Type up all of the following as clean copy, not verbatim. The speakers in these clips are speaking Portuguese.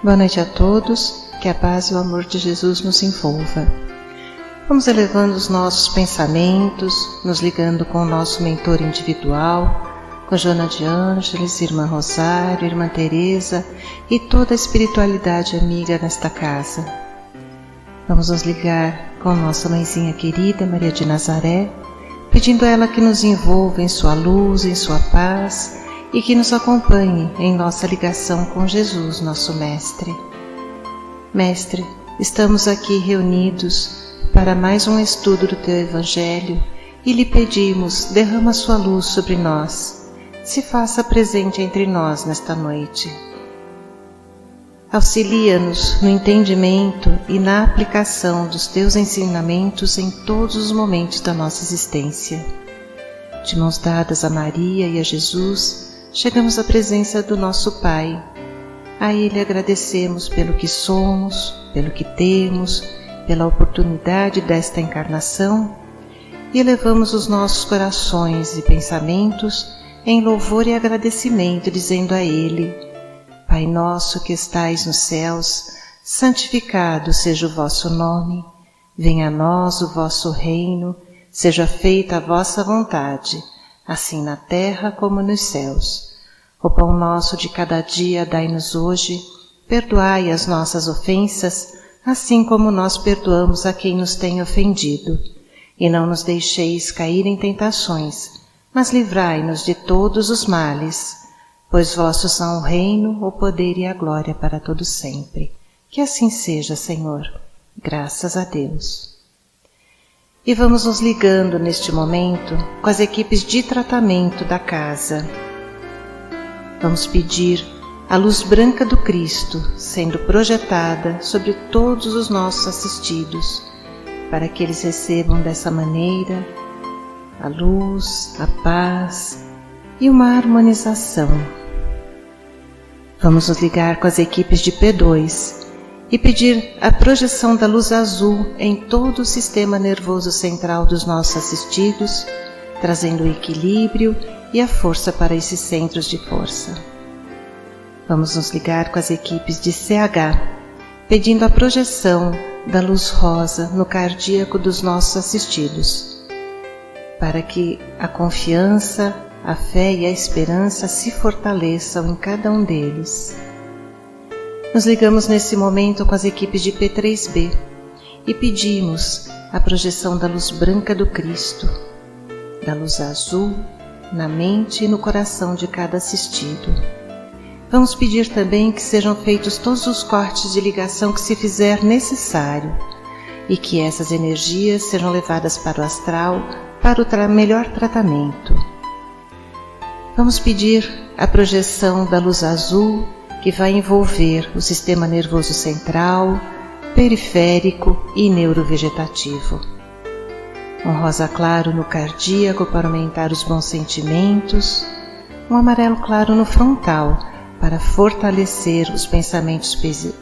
Boa noite a todos, que a paz e o amor de Jesus nos envolva. Vamos elevando os nossos pensamentos, nos ligando com o nosso mentor individual, com Joana de Ângeles, Irmã Rosário, Irmã Teresa e toda a espiritualidade amiga nesta casa. Vamos nos ligar com nossa mãezinha querida, Maria de Nazaré, pedindo a ela que nos envolva em sua luz, em sua paz e que nos acompanhe em nossa ligação com Jesus, nosso Mestre. Mestre, estamos aqui reunidos para mais um estudo do Teu Evangelho e lhe pedimos, derrama sua luz sobre nós, se faça presente entre nós nesta noite. Auxilia-nos no entendimento e na aplicação dos Teus ensinamentos em todos os momentos da nossa existência. De mãos dadas a Maria e a Jesus, chegamos à presença do nosso Pai. A Ele agradecemos pelo que somos, pelo que temos, pela oportunidade desta encarnação e elevamos os nossos corações e pensamentos em louvor e agradecimento, dizendo a Ele: Pai nosso que estais nos céus, santificado seja o vosso nome, venha a nós o vosso reino, seja feita a vossa vontade, assim na terra como nos céus. O pão nosso de cada dia dai-nos hoje, perdoai as nossas ofensas, assim como nós perdoamos a quem nos tem ofendido. E não nos deixeis cair em tentações, mas livrai-nos de todos os males, pois vossos são o reino, o poder e a glória para todo sempre. Que assim seja, Senhor. Graças a Deus. E vamos nos ligando neste momento com as equipes de tratamento da casa. Vamos pedir a luz branca do Cristo sendo projetada sobre todos os nossos assistidos, para que eles recebam dessa maneira a luz, a paz e uma harmonização. Vamos nos ligar com as equipes de P2 e pedir a projeção da luz azul em todo o sistema nervoso central dos nossos assistidos, trazendo o equilíbrio e a força para esses centros de força. Vamos nos ligar com as equipes de CH, pedindo a projeção da luz rosa no cardíaco dos nossos assistidos, para que a confiança, a fé e a esperança se fortaleçam em cada um deles. Nos ligamos nesse momento com as equipes de P3B e pedimos a projeção da luz branca do Cristo, da luz azul, na mente e no coração de cada assistido. Vamos pedir também que sejam feitos todos os cortes de ligação que se fizer necessário e que essas energias sejam levadas para o astral para o melhor tratamento. Vamos pedir a projeção da luz azul que vai envolver o sistema nervoso central, periférico e neurovegetativo. Um rosa claro no cardíaco para aumentar os bons sentimentos, um amarelo claro no frontal para fortalecer os pensamentos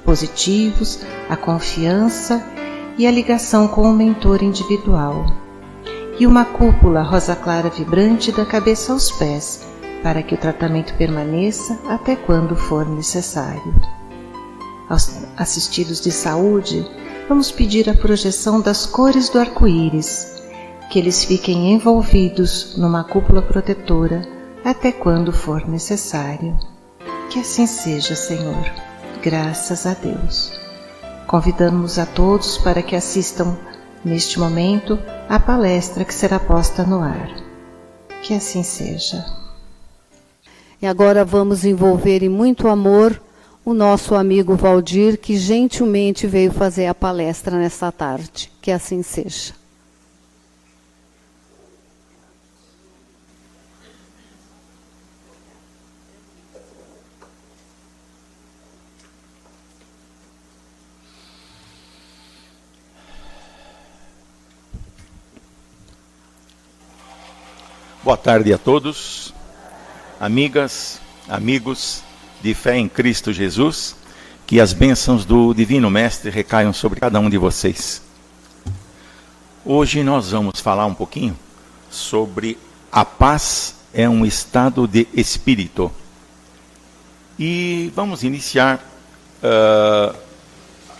positivos, a confiança e a ligação com o mentor individual, e uma cúpula rosa clara vibrante da cabeça aos pés, para que o tratamento permaneça até quando for necessário. Aos assistidos de saúde, vamos pedir a projeção das cores do arco-íris, que eles fiquem envolvidos numa cúpula protetora até quando for necessário. Que assim seja, Senhor. Graças a Deus. Convidamos a todos para que assistam neste momento à palestra que será posta no ar. Que assim seja. E agora vamos envolver em muito amor o nosso amigo Valdir, que gentilmente veio fazer a palestra nesta tarde. Que assim seja. Boa tarde a todos, amigas, amigos de fé em Cristo Jesus, que as bênçãos do Divino Mestre recaiam sobre cada um de vocês. Hoje nós vamos falar um pouquinho sobre a paz é um estado de espírito. E vamos iniciar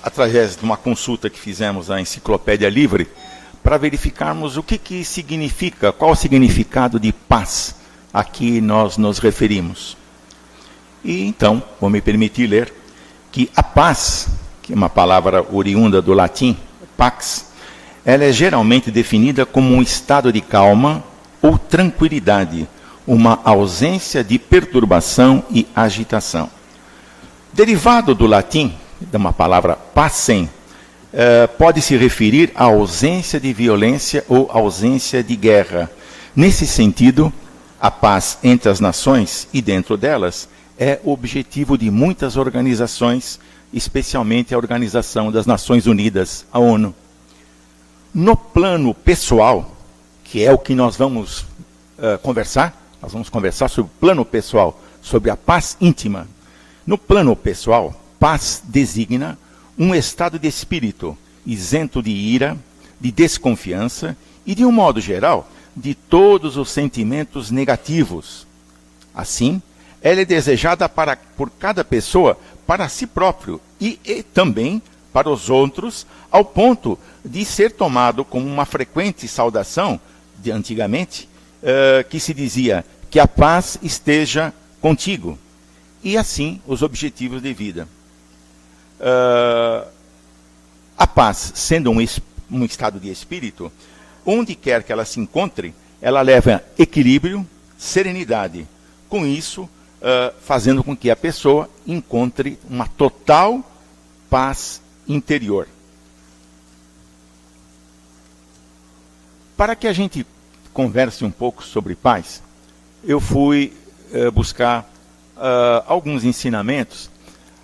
através de uma consulta que fizemos à Enciclopédia Livre, para verificarmos o que significa, qual o significado de paz a que nós nos referimos. E então, vou me permitir ler que a paz, que é uma palavra oriunda do latim, pax, ela é geralmente definida como um estado de calma ou tranquilidade, uma ausência de perturbação e agitação. Derivado do latim, de uma palavra pacem, pode se referir à ausência de violência ou ausência de guerra. Nesse sentido, a paz entre as nações e dentro delas é o objetivo de muitas organizações, especialmente a Organização das Nações Unidas, a ONU. No plano pessoal, que é o que nós vamos conversar sobre o plano pessoal, sobre a paz íntima. No plano pessoal, paz designa um estado de espírito isento de ira, de desconfiança e, de um modo geral, de todos os sentimentos negativos. Assim, ela é desejada por cada pessoa para si próprio e também para os outros, ao ponto de ser tomado como uma frequente saudação de antigamente, que se dizia que a paz esteja contigo. E assim os objetivos de vida. A paz, sendo um estado de espírito, onde quer que ela se encontre, ela leva equilíbrio, serenidade. Com isso, fazendo com que a pessoa encontre uma total paz interior. Para que a gente converse um pouco sobre paz, eu fui buscar alguns ensinamentos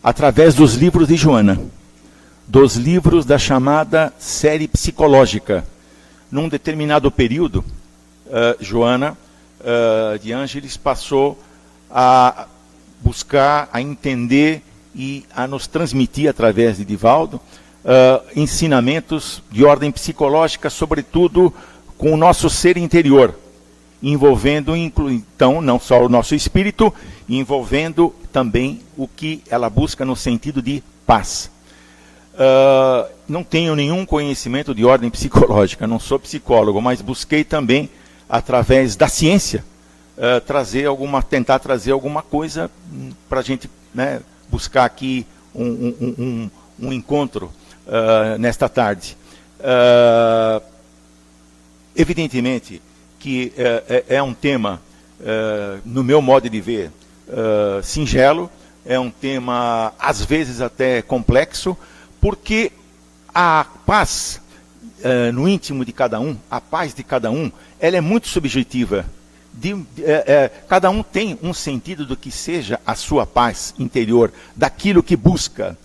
através dos livros de Joana, dos livros da chamada série psicológica. Num determinado período, Joana de Ângeles passou a buscar, a entender e a nos transmitir, através de Divaldo, ensinamentos de ordem psicológica, sobretudo com o nosso ser interior, envolvendo, então, não só o nosso espírito, envolvendo também o que ela busca no sentido de paz. Não tenho nenhum conhecimento de ordem psicológica, não sou psicólogo, mas busquei também, através da ciência, tentar trazer alguma coisa para a gente, né, buscar aqui um encontro nesta tarde. Evidentemente que é um tema, no meu modo de ver, singelo, é um tema às vezes até complexo, porque a paz no íntimo de cada um, a paz de cada um, ela é muito subjetiva. Cada um tem um sentido do que seja a sua paz interior, daquilo que busca.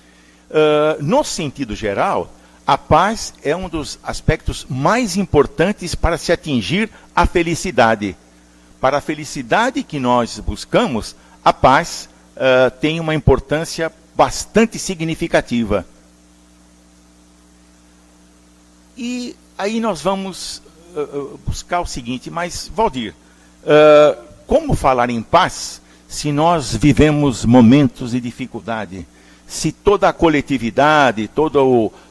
No sentido geral, a paz é um dos aspectos mais importantes para se atingir a felicidade. Para a felicidade que nós buscamos, a paz tem uma importância bastante significativa. E aí nós vamos buscar o seguinte, mas, Valdir, como falar em paz se nós vivemos momentos de dificuldade? Se toda a coletividade, toda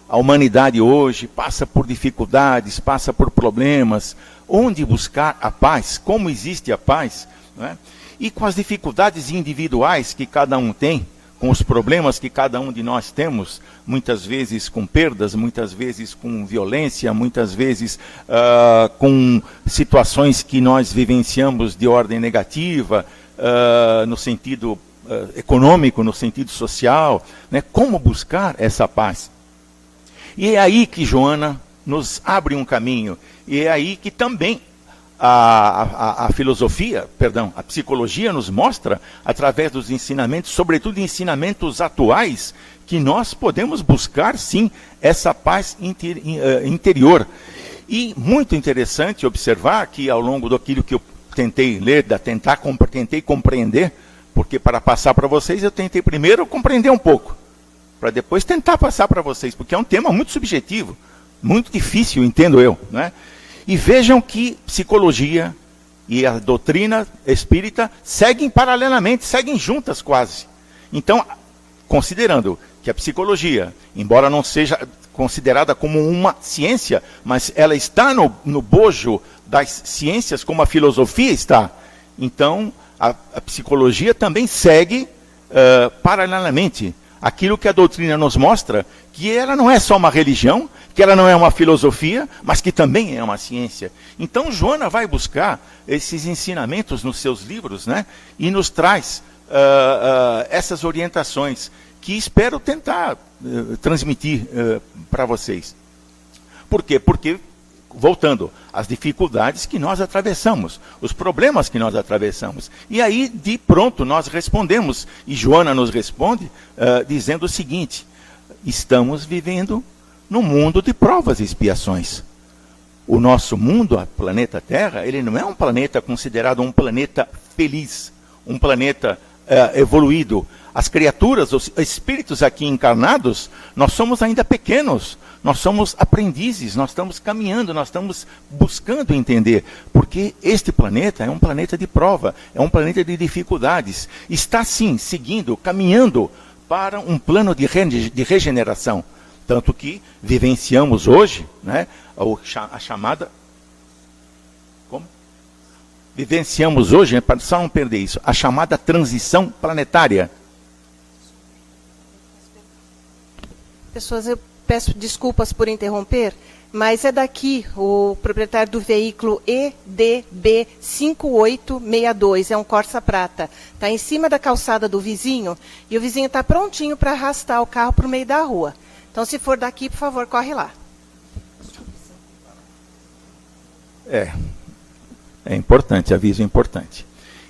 a humanidade hoje passa por dificuldades, passa por problemas, onde buscar a paz? Como existe a paz? Não é? E com as dificuldades individuais que cada um tem, com os problemas que cada um de nós temos, muitas vezes com perdas, muitas vezes com violência, muitas vezes com situações que nós vivenciamos de ordem negativa, no sentido econômico, no sentido social, né? Como buscar essa paz? E é aí que Joana nos abre um caminho, e é aí que também a psicologia nos mostra, através dos ensinamentos, sobretudo ensinamentos atuais, que nós podemos buscar, sim, essa paz interior. E muito interessante observar que, ao longo daquilo que eu tentei ler, tentei compreender, porque para passar para vocês, eu tentei primeiro compreender um pouco, para depois tentar passar para vocês, porque é um tema muito subjetivo, muito difícil, entendo eu, não é? E vejam que psicologia e a doutrina espírita seguem paralelamente, seguem juntas quase. Então, considerando que a psicologia, embora não seja considerada como uma ciência, mas ela está no bojo das ciências como a filosofia está. Então, a psicologia também segue paralelamente aquilo que a doutrina nos mostra, que ela não é só uma religião, que ela não é uma filosofia, mas que também é uma ciência. Então, Joana vai buscar esses ensinamentos nos seus livros, né, e nos traz essas orientações, que espero tentar transmitir para vocês. Por quê? Porque, voltando, as dificuldades que nós atravessamos, os problemas que nós atravessamos. E aí, de pronto, nós respondemos, e Joana nos responde, dizendo o seguinte: estamos vivendo num mundo de provas e expiações. O nosso mundo, o planeta Terra, ele não é um planeta considerado um planeta feliz, um planeta evoluído. As criaturas, os espíritos aqui encarnados, nós somos ainda pequenos, nós somos aprendizes, nós estamos caminhando, nós estamos buscando entender, porque este planeta é um planeta de prova, é um planeta de dificuldades, está sim, seguindo, caminhando para um plano de regeneração, tanto que vivenciamos hoje, né, a chamada... Vivenciamos hoje, para só não perder isso, a chamada transição planetária. Pessoas, eu peço desculpas por interromper, mas é daqui o proprietário do veículo EDB 5862, é um Corsa Prata. Está em cima da calçada do vizinho e o vizinho está prontinho para arrastar o carro para o meio da rua. Então, se for daqui, por favor, corre lá. É importante, aviso importante.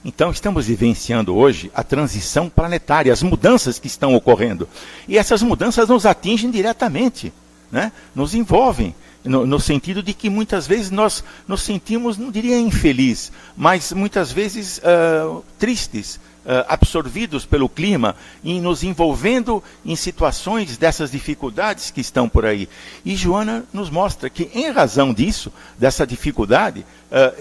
Então, estamos vivenciando hoje a transição planetária, as mudanças que estão ocorrendo. E essas mudanças nos atingem diretamente, né? Nos envolvem, no sentido de que muitas vezes nós nos sentimos, não diria infeliz, mas muitas vezes tristes, absorvidos pelo clima e nos envolvendo em situações dessas dificuldades que estão por aí. E Joana nos mostra que, em razão disso, dessa dificuldade,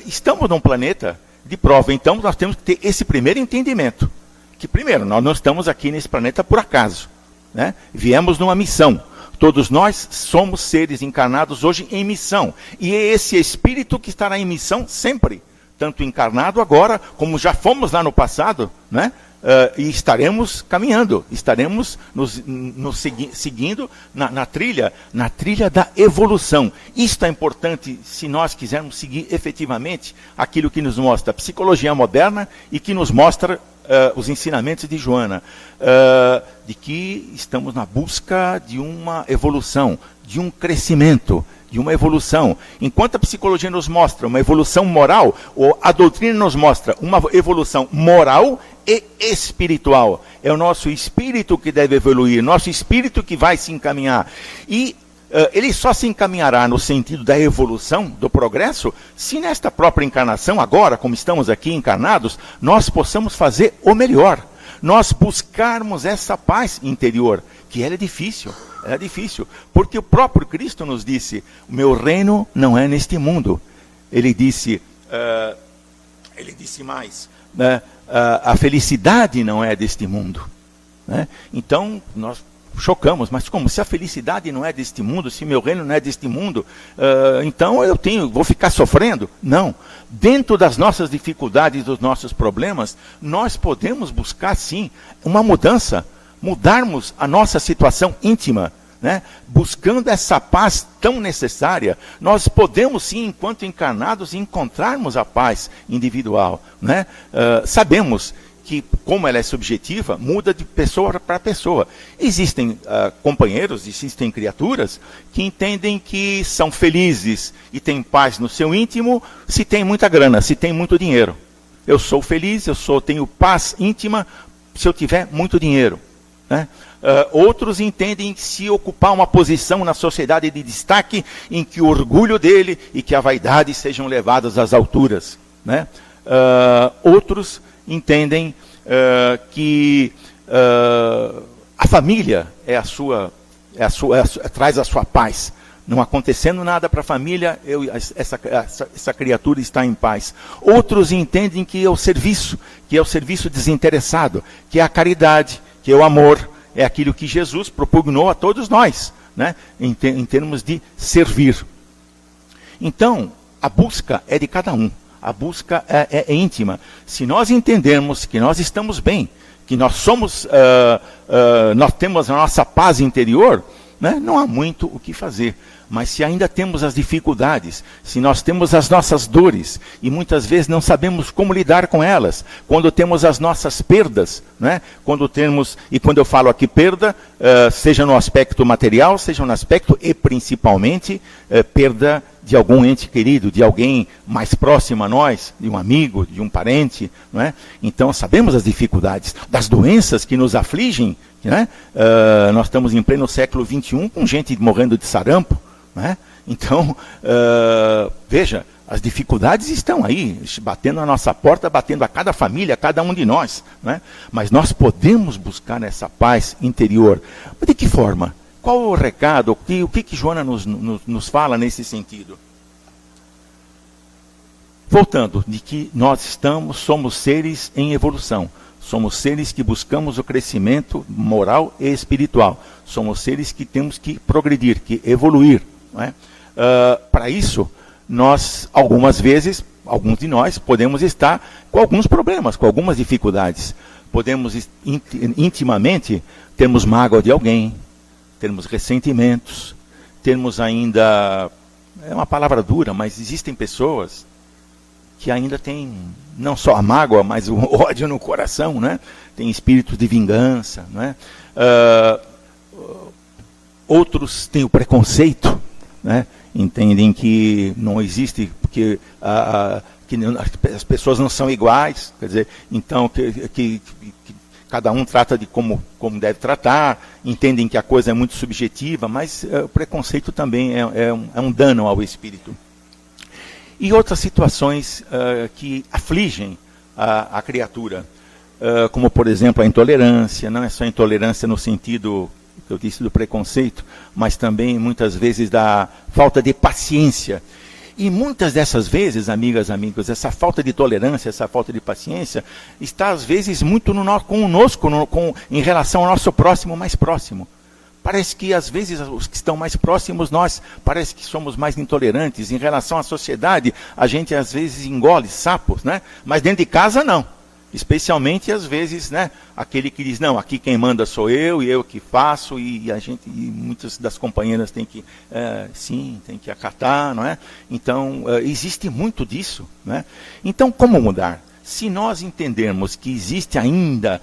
estamos num planeta de prova. Então, nós temos que ter esse primeiro entendimento. Que, primeiro, nós não estamos aqui nesse planeta por acaso, né? Viemos numa missão. Todos nós somos seres encarnados hoje em missão. E é esse espírito que estará em missão sempre. Tanto encarnado agora, como já fomos lá no passado, né? E estaremos caminhando, estaremos nos seguindo na trilha da evolução. Isto é importante se nós quisermos seguir efetivamente aquilo que nos mostra a psicologia moderna e que nos mostra os ensinamentos de Joana, de que estamos na busca de uma evolução, de um crescimento, de uma evolução. Enquanto a psicologia nos mostra uma evolução moral, ou a doutrina nos mostra uma evolução moral e espiritual. É o nosso espírito que deve evoluir, nosso espírito que vai se encaminhar. E ele só se encaminhará no sentido da evolução, do progresso, se nesta própria encarnação, agora, como estamos aqui encarnados, nós possamos fazer o melhor. Nós buscarmos essa paz interior, que ela é difícil, porque o próprio Cristo nos disse: o meu reino não é neste mundo. Ele disse mais, né, a felicidade não é deste mundo, né? Então, nós chocamos, mas como? Se a felicidade não é deste mundo, se meu reino não é deste mundo, então vou ficar sofrendo? Não. Dentro das nossas dificuldades, dos nossos problemas, nós podemos buscar sim uma mudança, mudarmos a nossa situação íntima, né? Buscando essa paz tão necessária. Nós podemos sim, enquanto encarnados, encontrarmos a paz individual, né? Sabemos que, como ela é subjetiva, muda de pessoa para pessoa. Existem companheiros, existem criaturas que entendem que são felizes e têm paz no seu íntimo se tem muita grana, se tem muito dinheiro. Eu sou feliz, tenho paz íntima se eu tiver muito dinheiro, né? Outros entendem que se ocupar uma posição na sociedade de destaque, em que o orgulho dele e que a vaidade sejam levadas às alturas, né? Outros entendem que a família traz a sua paz. Não acontecendo nada para a família, essa criatura está em paz. Outros entendem que é o serviço desinteressado, que é a caridade, que é o amor, é aquilo que Jesus propugnou a todos nós, né? Em termos de servir. Então, a busca é de cada um. A busca é íntima. Se nós entendermos que nós estamos bem, que nós somos, nós temos a nossa paz interior, né? Não há muito o que fazer. Mas se ainda temos as dificuldades, se nós temos as nossas dores, e muitas vezes não sabemos como lidar com elas, quando temos as nossas perdas, né? Quando eu falo aqui perda, seja no aspecto material, seja no aspecto, e principalmente, perda de algum ente querido, de alguém mais próximo a nós, de um amigo, de um parente, não é? Então sabemos as dificuldades, das doenças que nos afligem, né? Nós estamos em pleno século XXI com gente morrendo de sarampo, né? Então, veja, as dificuldades estão aí, batendo na nossa porta, batendo a cada família, a cada um de nós, né? Mas nós podemos buscar essa paz interior. Mas de que forma? Qual o recado? O que Joana nos fala nesse sentido? Voltando, de que nós somos seres em evolução. Somos seres que buscamos o crescimento moral e espiritual. Somos seres que temos que progredir, que evoluir. Não é? Para isso, algumas vezes, alguns de nós, podemos estar com alguns problemas, com algumas dificuldades. Podemos, intimamente, termos mágoa de alguém, termos ressentimentos, termos ainda, é uma palavra dura, mas existem pessoas que ainda têm não só a mágoa, mas o ódio no coração, né? Tem espíritos de vingança, né? Outros têm o preconceito, né? Entendem que não existe, porque que as pessoas não são iguais, quer dizer, então que cada um trata de como deve tratar, entendem que a coisa é muito subjetiva, mas o preconceito também é um dano ao espírito. E outras situações que afligem a criatura, como, por exemplo, a intolerância. Não é só a intolerância no sentido que eu disse do preconceito, mas também, muitas vezes, da falta de paciência. E muitas dessas vezes, amigas, amigos, essa falta de tolerância, essa falta de paciência, está, às vezes, muito conosco, em relação ao nosso próximo mais próximo. Parece que, às vezes, os que estão mais próximos, parece que somos mais intolerantes. Em relação à sociedade, a gente, às vezes, engole sapos, né? Mas dentro de casa, não. Especialmente, às vezes, né? Aquele que diz, não, aqui quem manda sou eu, e eu que faço, e muitas das companheiras têm que, tem que acatar, não é? Então, existe muito disso, né? Então, como mudar? Se nós entendermos que existe ainda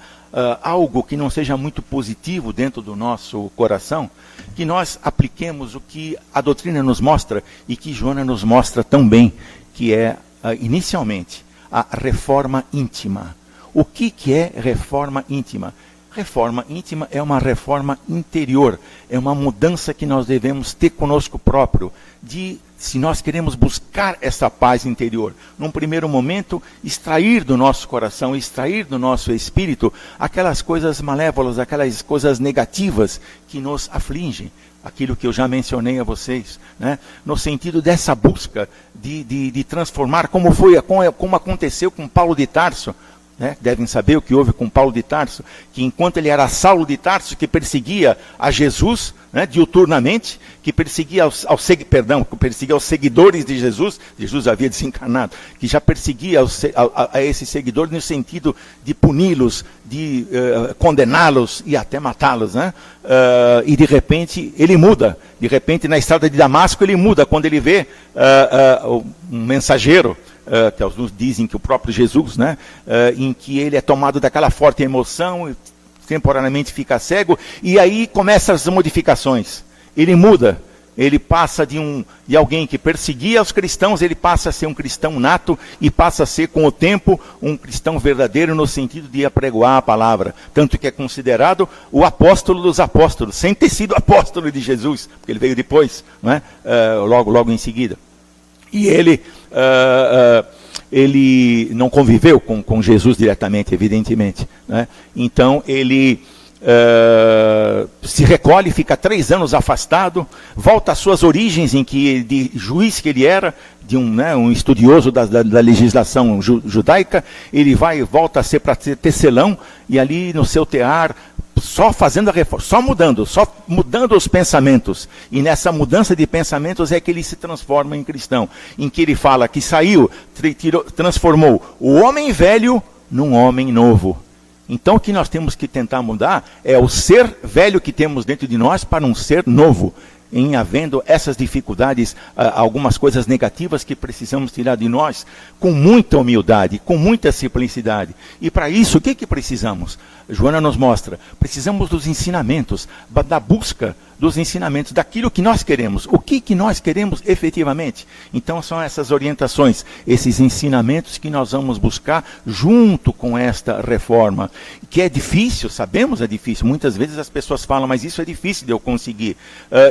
algo que não seja muito positivo dentro do nosso coração, que nós apliquemos o que a doutrina nos mostra e que Joana nos mostra tão bem, que é, inicialmente, a reforma íntima. O que é reforma íntima? Reforma íntima é uma reforma interior, é uma mudança que nós devemos ter conosco próprio, se nós queremos buscar essa paz interior, num primeiro momento, extrair do nosso coração, extrair do nosso espírito, aquelas coisas malévolas, aquelas coisas negativas que nos afligem, aquilo que eu já mencionei a vocês, né? No sentido dessa busca de transformar, como aconteceu com Paulo de Tarso, né? Devem saber o que houve com Paulo de Tarso, que enquanto ele era Saulo de Tarso, que perseguia a Jesus, né, diuturnamente, que perseguia os seguidores de Jesus, Jesus havia desencarnado, que já perseguia a esses seguidores no sentido de puni-los, de condená-los e até matá-los, né? E de repente ele muda, de repente na estrada de Damasco ele muda, quando ele vê um mensageiro, que alguns dizem que o próprio Jesus, né, em que ele é tomado daquela forte emoção, temporariamente fica cego, e aí começam as modificações. Ele muda, ele passa de alguém que perseguia os cristãos, ele passa a ser um cristão nato e passa a ser, com o tempo, um cristão verdadeiro no sentido de apregoar a palavra. Tanto que é considerado o apóstolo dos apóstolos, sem ter sido apóstolo de Jesus, porque ele veio depois, né, logo em seguida. E ele não conviveu com Jesus diretamente, evidentemente, né? Então ele se recolhe, fica 3 anos afastado, volta às suas origens, de juiz que ele era, de um estudioso da legislação judaica. Ele volta a ser para tecelão, e ali no seu tear só fazendo a reforma, só mudando os pensamentos. E nessa mudança de pensamentos é que ele se transforma em cristão. Em que ele fala que transformou o homem velho num homem novo. Então o que nós temos que tentar mudar é o ser velho que temos dentro de nós para um ser novo. Em havendo essas dificuldades, algumas coisas negativas que precisamos tirar de nós, com muita humildade, com muita simplicidade. E para isso, o que precisamos? Joana nos mostra, precisamos dos ensinamentos, da busca dos ensinamentos, daquilo que nós queremos. O que nós queremos efetivamente? Então são essas orientações, esses ensinamentos que nós vamos buscar junto com esta reforma. Que é difícil, sabemos é difícil. Muitas vezes as pessoas falam, mas isso é difícil de eu conseguir.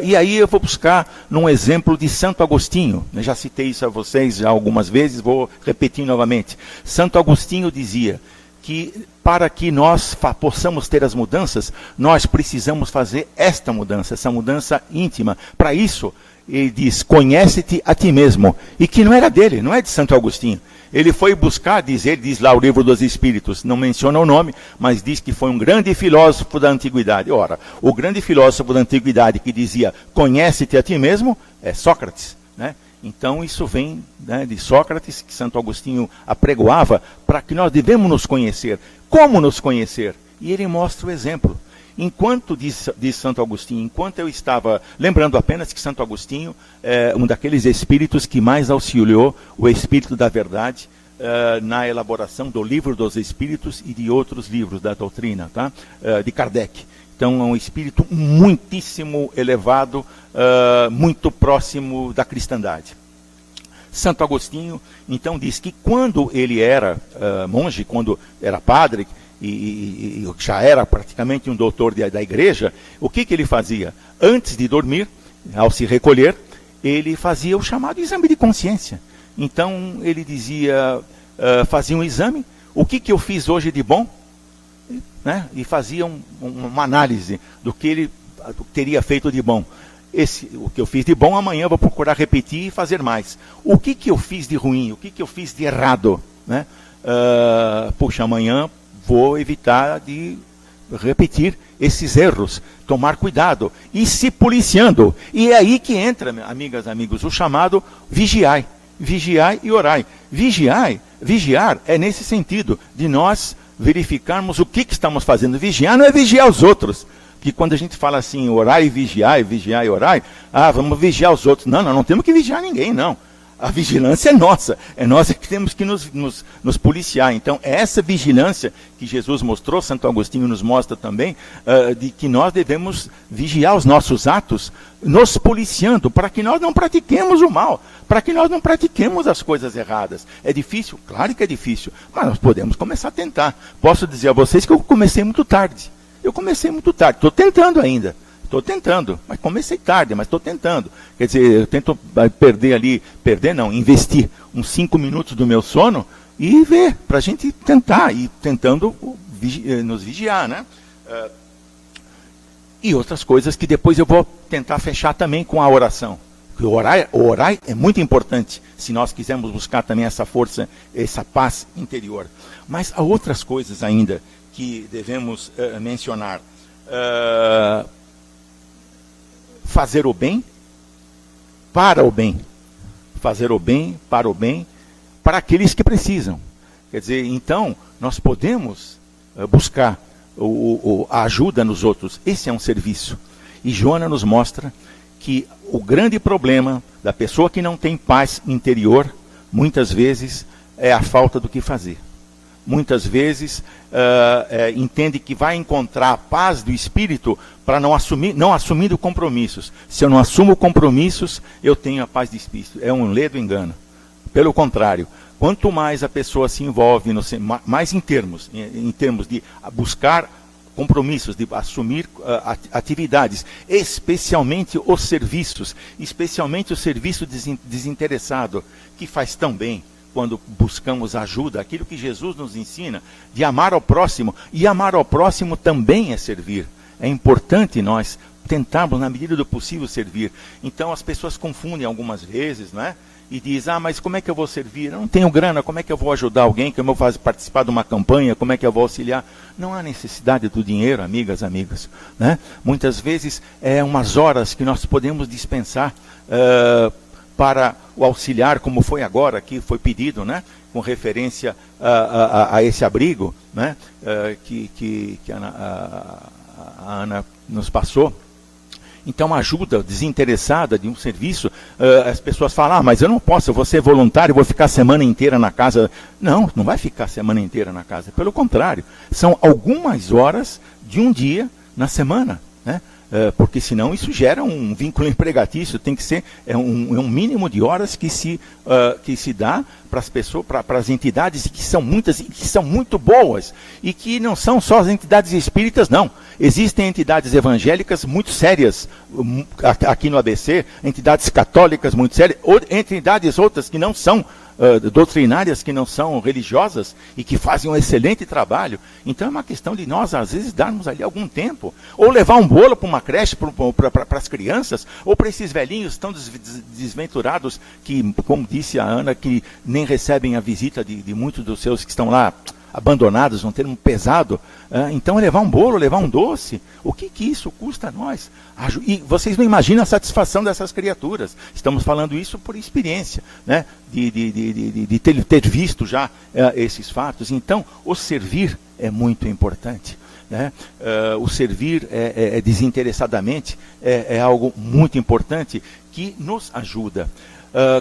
E aí eu vou buscar num exemplo de Santo Agostinho. Eu já citei isso a vocês já algumas vezes, vou repetir novamente. Santo Agostinho dizia que para que nós possamos ter as mudanças, nós precisamos fazer esta mudança, essa mudança íntima. Para isso, ele diz, conhece-te a ti mesmo. E que não era dele, não é de Santo Agostinho. Ele foi buscar, diz lá o Livro dos Espíritos, não menciona o nome, mas diz que foi um grande filósofo da antiguidade. Ora, o grande filósofo da antiguidade que dizia, conhece-te a ti mesmo, é Sócrates, né? Então isso vem, né, de Sócrates, que Santo Agostinho apregoava, para que nós devemos nos conhecer. Como nos conhecer? E ele mostra o exemplo. Enquanto, diz Santo Agostinho, enquanto eu estava, lembrando apenas que Santo Agostinho é um daqueles espíritos que mais auxiliou o Espírito da Verdade na elaboração do Livro dos Espíritos e de outros livros da doutrina, tá? De Kardec. Então é um espírito muitíssimo elevado, muito próximo da cristandade. Santo Agostinho, então, diz que quando ele era monge, quando era padre, e já era praticamente um doutor da igreja, o que ele fazia? Antes de dormir, ao se recolher, ele fazia o chamado exame de consciência. Então ele dizia, fazia um exame, o que eu fiz hoje de bom? Né? E fazia uma análise do que ele teria feito de bom. O que eu fiz de bom, amanhã eu vou procurar repetir e fazer mais. O que eu fiz de ruim? O que eu fiz de errado? Né? Puxa, amanhã vou evitar de repetir esses erros, tomar cuidado e se policiando. E é aí que entra, amigas, amigos, o chamado vigiai. Vigiai e orai. Vigiar é nesse sentido, de nós verificarmos o que estamos fazendo. Vigiar não é vigiar os outros. Que quando a gente fala assim, orai e vigiai e orai, vamos vigiar os outros. Não temos que vigiar ninguém, não. A vigilância é nossa. É nós que temos que nos policiar. Então, essa vigilância que Jesus mostrou, Santo Agostinho nos mostra também, de que nós devemos vigiar os nossos atos, nos policiando, para que nós não pratiquemos o mal, para que nós não pratiquemos as coisas erradas. É difícil? Claro que é difícil, mas nós podemos começar a tentar. Posso dizer a vocês que eu comecei muito tarde. Estou tentando ainda. Estou tentando, mas comecei tarde, mas estou tentando. Quer dizer, eu tento investir uns 5 minutos do meu sono e ver, para a gente tentar, e tentando nos vigiar, né? E outras coisas que depois eu vou tentar fechar também com a oração. Orar é muito importante, se nós quisermos buscar também essa força, essa paz interior. Mas há outras coisas ainda que devemos mencionar. Fazer o bem para o bem. Fazer o bem para aqueles que precisam. Quer dizer, então, nós podemos buscar a ajuda nos outros. Esse é um serviço. E Joana nos mostra que o grande problema da pessoa que não tem paz interior, muitas vezes, é a falta do que fazer. Muitas vezes entende que vai encontrar a paz do espírito para não assumindo compromissos. Se eu não assumo compromissos, eu tenho a paz do espírito. É um ledo engano. Pelo contrário, quanto mais a pessoa se envolve, mais em termos de buscar compromissos, de assumir atividades, especialmente os serviços, especialmente o serviço desinteressado, que faz tão bem. Quando buscamos ajuda, aquilo que Jesus nos ensina, de amar ao próximo, e amar ao próximo também é servir. É importante nós tentarmos, na medida do possível, servir. Então as pessoas confundem algumas vezes, né? E dizem, mas como é que eu vou servir? Eu não tenho grana, como é que eu vou ajudar alguém? Como eu vou participar de uma campanha? Como é que eu vou auxiliar? Não há necessidade do dinheiro, amigas, né? Muitas vezes é umas horas que nós podemos dispensar para o auxiliar, como foi agora, que foi pedido, né? Com referência a esse abrigo, né? Que a Ana nos passou. Então, ajuda desinteressada de um serviço, as pessoas falam, mas eu não posso, eu vou ser voluntário, vou ficar a semana inteira na casa. Não, não vai ficar a semana inteira na casa. Pelo contrário, são algumas horas de um dia na semana, né? Porque senão isso gera um vínculo empregatício, tem que ser um mínimo de horas que se dá para as pessoas, para as entidades, que são muitas e que são muito boas, e que não são só as entidades espíritas, não. Existem entidades evangélicas muito sérias aqui no ABC, entidades católicas muito sérias, entidades outras que não são doutrinárias, que não são religiosas e que fazem um excelente trabalho. Então é uma questão de nós, às vezes, darmos ali algum tempo, ou levar um bolo para uma creche, para as crianças, ou para esses velhinhos tão desventurados que, como disse a Ana, que nem recebem a visita de muitos dos seus que estão lá abandonados, um termo pesado. Então levar um bolo, levar um doce, o que isso custa a nós? E vocês não imaginam a satisfação dessas criaturas. Estamos falando isso por experiência, né? De ter visto já esses fatos. Então, o servir é muito importante, né? O servir desinteressadamente é algo muito importante que nos ajuda.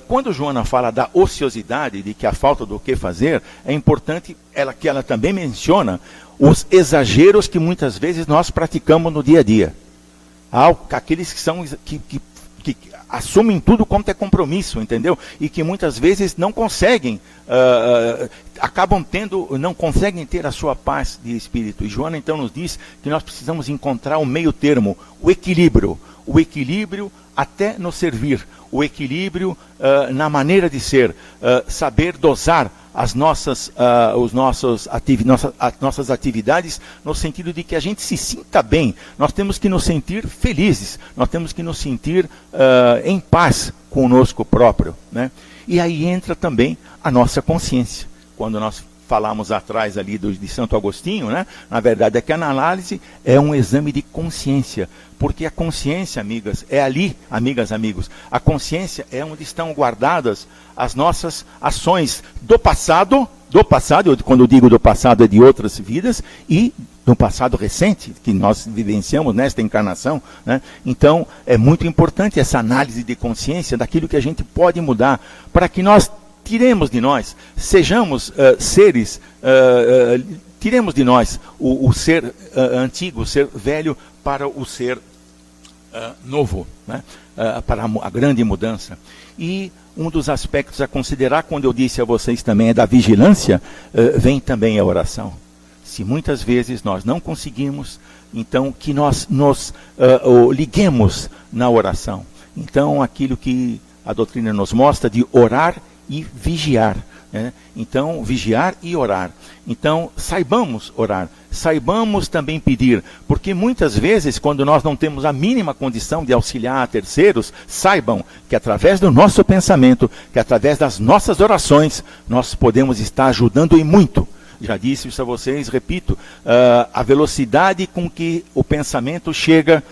Quando Joana fala da ociosidade, de que a falta do que fazer, é importante que ela também menciona os exageros que muitas vezes nós praticamos no dia a dia. Aqueles que assumem tudo quanto é compromisso, entendeu? E que muitas vezes não conseguem, não conseguem ter a sua paz de espírito. E Joana então nos diz que nós precisamos encontrar o meio termo, o equilíbrio até no servir, o equilíbrio na maneira de ser, saber dosar as nossas atividades no sentido de que a gente se sinta bem. Nós temos que nos sentir felizes, nós temos que nos sentir em paz conosco próprio, né? E aí entra também a nossa consciência. Quando nós falamos atrás ali de Santo Agostinho, né? Na verdade é que a análise é um exame de consciência, porque a consciência, amigas, é ali, amigas, amigos, a consciência é onde estão guardadas as nossas ações do passado, quando eu digo do passado é de outras vidas, e do passado recente, que nós vivenciamos nesta encarnação, né? Então, é muito importante essa análise de consciência daquilo que a gente pode mudar, para que nós tiremos de nós, sejamos seres, tiremos de nós o ser antigo, o ser velho, para o ser novo, né? Para a grande mudança. E um dos aspectos a considerar, quando eu disse a vocês também, é da vigilância, vem também a oração. Se muitas vezes nós não conseguimos, então que nós nos liguemos na oração. Então, aquilo que a doutrina nos mostra de orar e vigiar, né? Então, vigiar e orar. Então, saibamos orar, saibamos também pedir, porque muitas vezes, quando nós não temos a mínima condição de auxiliar a terceiros, saibam que através do nosso pensamento, que através das nossas orações, nós podemos estar ajudando e muito. Já disse isso a vocês, repito, a velocidade com que o pensamento chega,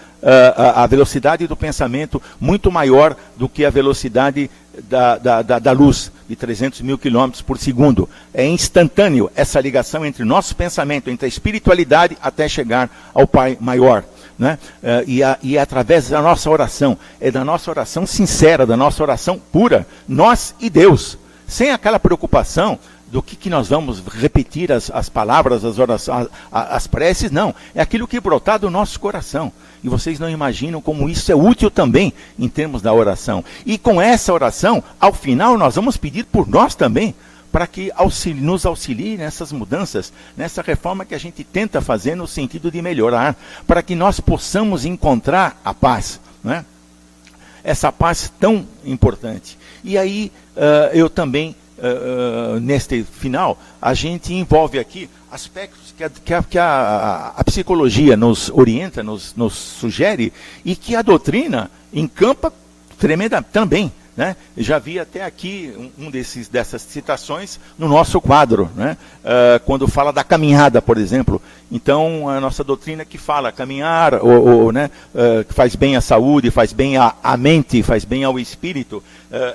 a velocidade do pensamento muito maior do que a velocidade da luz, de 300 mil quilômetros por segundo. É instantâneo essa ligação entre o nosso pensamento, entre a espiritualidade, até chegar ao Pai maior, né? E através da nossa oração, é da nossa oração sincera, da nossa oração pura, nós e Deus, sem aquela preocupação do que nós vamos repetir as palavras, as orações, as preces, não. É aquilo que brotar do nosso coração. E vocês não imaginam como isso é útil também em termos da oração. E com essa oração, ao final, nós vamos pedir por nós também, para que nos auxilie nessas mudanças, nessa reforma que a gente tenta fazer no sentido de melhorar, para que nós possamos encontrar a paz, né? Essa paz tão importante. E aí, eu também, neste final, a gente envolve aqui aspectos que a psicologia nos orienta, nos sugere, e que a doutrina encampa tremenda também. Né? Já vi até aqui dessas citações no nosso quadro, né? Quando fala da caminhada, por exemplo. Então, a nossa doutrina que fala caminhar, né? Que faz bem à saúde, faz bem à mente, faz bem ao espírito,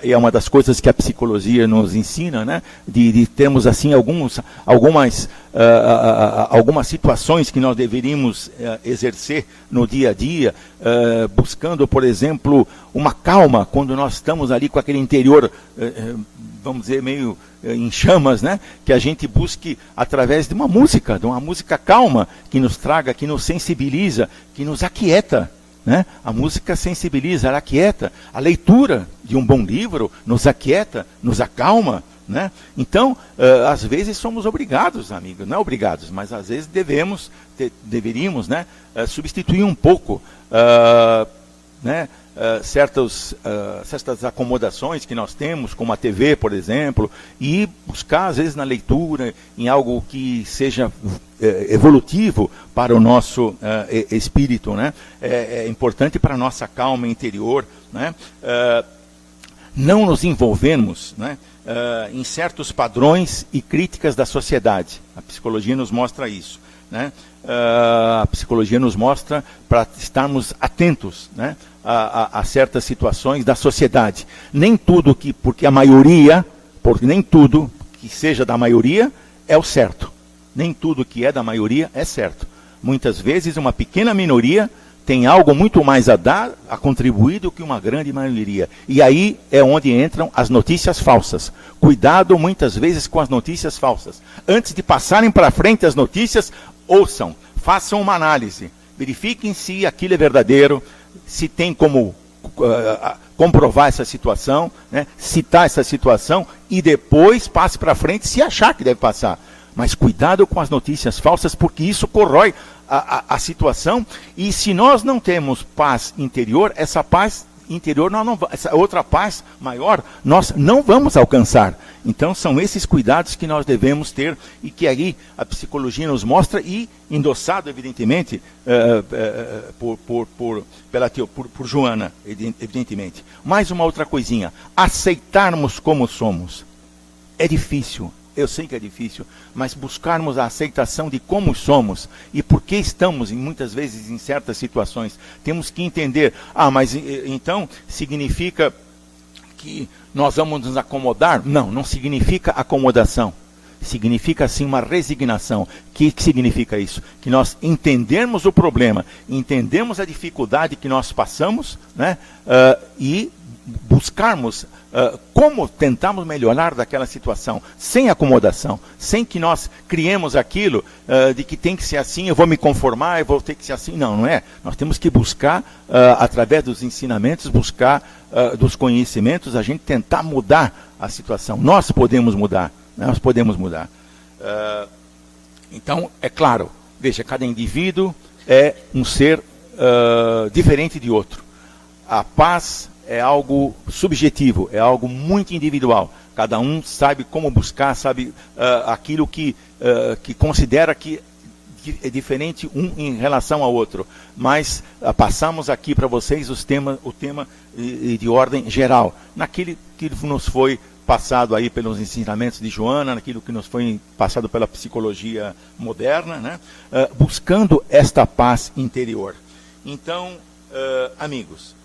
e é uma das coisas que a psicologia nos ensina, né? De termos assim algumas situações que nós deveríamos exercer no dia a dia, buscando, por exemplo, uma calma quando nós estamos ali com aquele interior, vamos dizer, meio em chamas, né? Que a gente busque através de uma música calma, que nos traga, que nos sensibiliza, que nos aquieta. Né? A música sensibiliza, ela aquieta. A leitura de um bom livro nos aquieta, nos acalma. Né? Então, às vezes somos obrigados, amigos, não obrigados, mas às vezes deveríamos, né, substituir um pouco, né, certas acomodações que nós temos, como a TV, por exemplo, e buscar, às vezes, na leitura, em algo que seja evolutivo para o nosso espírito. Né? É importante para a nossa calma interior. Né? Não nos envolvermos, né, em certos padrões e críticas da sociedade. A psicologia nos mostra isso. Né? A psicologia nos mostra para estarmos atentos, né, a certas situações da sociedade. Nem tudo porque nem tudo que seja da maioria é o certo. Nem tudo que é da maioria é certo. Muitas vezes uma pequena minoria tem algo muito mais a dar, a contribuir do que uma grande maioria. E aí é onde entram as notícias falsas. Cuidado muitas vezes com as notícias falsas. Antes de passarem para frente as notícias, ouçam, façam uma análise. Verifiquem se aquilo é verdadeiro, se tem como comprovar essa situação, né, citar essa situação e depois passe para frente se achar que deve passar. Mas cuidado com as notícias falsas, porque isso corrói a situação, e se nós não temos paz interior, essa paz interior, essa outra paz maior, nós não vamos alcançar. Então são esses cuidados que nós devemos ter, e que aí a psicologia nos mostra, e endossado evidentemente por Joana, evidentemente. Mais uma outra coisinha, aceitarmos como somos. É difícil. Eu sei que é difícil, mas buscarmos a aceitação de como somos e por que estamos, muitas vezes, em certas situações. Temos que entender, mas então significa que nós vamos nos acomodar? Não, não significa acomodação. Significa, sim, uma resignação. O que significa isso? Que nós entendemos o problema, entendemos a dificuldade que nós passamos, né, e buscarmos como tentamos melhorar daquela situação, sem acomodação, sem que nós criemos aquilo de que tem que ser assim, eu vou me conformar, eu vou ter que ser assim. Não, não é. Nós temos que buscar, através dos ensinamentos, buscar dos conhecimentos, a gente tentar mudar a situação. Nós podemos mudar. Nós podemos mudar. Então, é claro, veja, cada indivíduo é um ser diferente de outro. A paz é algo subjetivo, é algo muito individual. Cada um sabe como buscar, sabe aquilo que considera que é diferente um em relação ao outro. Mas passamos aqui para vocês o tema de ordem geral, naquele que nos foi passado aí pelos ensinamentos de Joana, naquilo que nos foi passado pela psicologia moderna, né? Buscando esta paz interior. Então, amigos,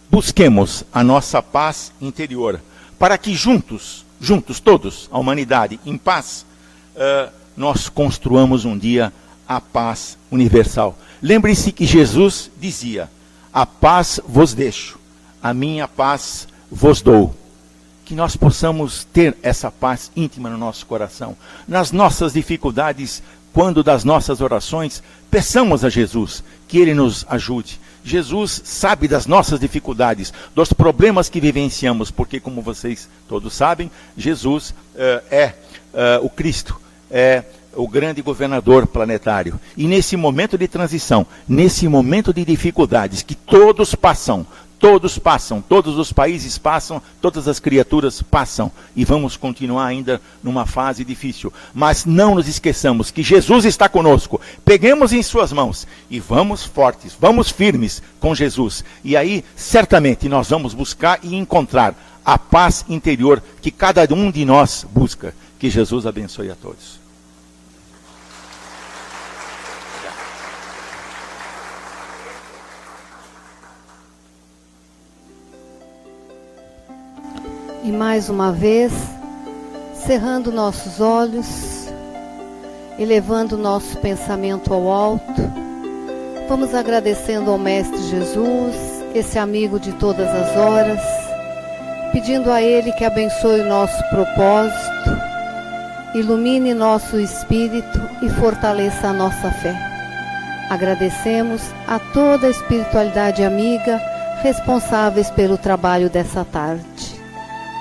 busquemos a nossa paz interior, para que juntos todos, a humanidade, em paz, nós construamos um dia a paz universal. Lembre-se que Jesus dizia: a paz vos deixo, a minha paz vos dou. Que nós possamos ter essa paz íntima no nosso coração. Nas nossas dificuldades, quando das nossas orações, peçamos a Jesus que Ele nos ajude. Jesus sabe das nossas dificuldades, dos problemas que vivenciamos, porque, como vocês todos sabem, Jesus é o Cristo, é o grande governador planetário. E nesse momento de transição, nesse momento de dificuldades que todos passam, Todos passam, todos os países passam, todas as criaturas passam. E vamos continuar ainda numa fase difícil. Mas não nos esqueçamos que Jesus está conosco. Peguemos em suas mãos e vamos fortes, vamos firmes com Jesus. E aí, certamente, nós vamos buscar e encontrar a paz interior que cada um de nós busca. Que Jesus abençoe a todos. E mais uma vez, cerrando nossos olhos, elevando nosso pensamento ao alto, vamos agradecendo ao Mestre Jesus, esse amigo de todas as horas, pedindo a Ele que abençoe o nosso propósito, ilumine nosso espírito e fortaleça a nossa fé. Agradecemos a toda a espiritualidade amiga responsáveis pelo trabalho dessa tarde.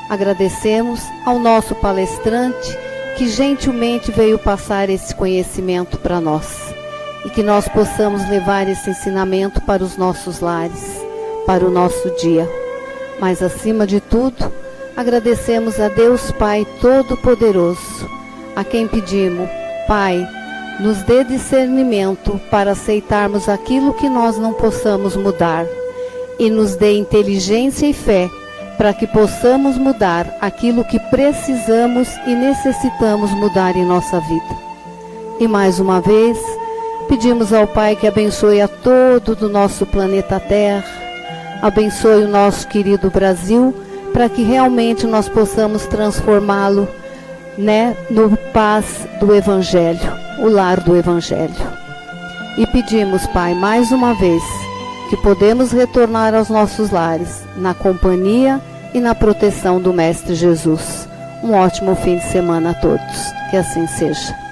Agradecemos ao nosso palestrante que gentilmente veio passar esse conhecimento para nós e que nós possamos levar esse ensinamento para os nossos lares, para o nosso dia. Mas acima de tudo, agradecemos a Deus Pai Todo-Poderoso, a quem pedimos: Pai, nos dê discernimento para aceitarmos aquilo que nós não possamos mudar e nos dê inteligência e fé para que possamos mudar aquilo que precisamos e necessitamos mudar em nossa vida. E mais uma vez, pedimos ao Pai que abençoe a todo do nosso planeta Terra, abençoe o nosso querido Brasil, para que realmente nós possamos transformá-lo, no paz do Evangelho, o lar do Evangelho. E pedimos, Pai, mais uma vez, que podemos retornar aos nossos lares, na companhia e na proteção do Mestre Jesus. Um ótimo fim de semana a todos. Que assim seja.